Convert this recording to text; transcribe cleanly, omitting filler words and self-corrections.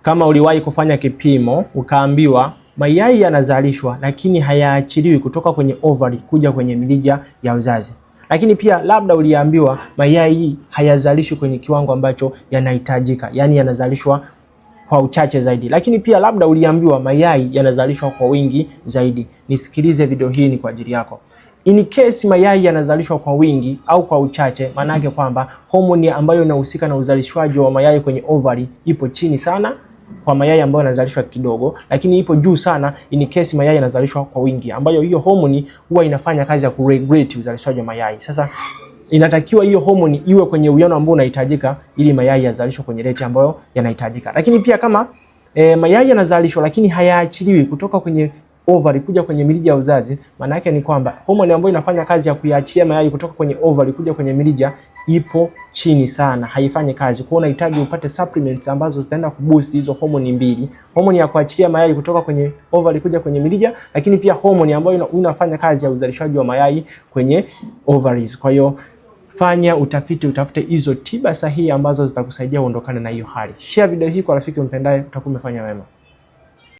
Kama uliwahi kufanya kipimo ukaambiwa mayai yanazalishwa lakini hayaachiliwi kutoka kwenye ovary kuja kwenye mirija ya uzazi. Lakini pia labda uliambiwa mayai hayazalishwi kwenye kiwango ambacho yanahitajika, yani yanazalishwa kwa uchache zaidi. Lakini pia labda uliambiwa mayai yanazalishwa kwa wingi zaidi. Nisikilize video hii ni kwa ajili yako. In case mayai yanazalishwa kwa wingi au kwa uchache, maana yake kwamba homoni ambayo inahusika na uzalishwaji wa mayai kwenye ovary ipo chini sana kwa mayai ambayo yanazalishwa kidogo, lakini ipo juu sana in case mayai yanazalishwa kwa wingi, ambayo hiyo homoni huwa inafanya kazi ya kuregulate uzalishwaji wa mayai. Sasa inatakiwa hiyo homoni iwe kwenye uwiano ambao unahitajika ili mayai yazalishwe kwenye rate ambayo yanahitajika. Lakini pia kama mayai yanazalishwa lakini hayaachiliwi kutoka kwenye ovary kuja kwenye mirija ya uzazi, maana yake ni kwamba homoni ambayo inafanya kazi ya kuyaachia mayai kutoka kwenye ovary kuja kwenye mirija ipo chini sana, haifanyi kazi. Kwa hiyo unahitaji upate supplements ambazo zitaenda kuboost hizo homoni mbili, homoni ya kuachilia mayai kutoka kwenye ovary kuja kwenye mirija, lakini pia homoni ambayo inafanya kazi ya uzalishaji wa mayai kwenye ovaries. Kwa hiyo fanya utafiti, utafute hizo tiba sahihi ambazo zitakusaidia uondokane na hiyo hali. Share video hii kwa rafiki umpendaye, utakuwa umefanya wema.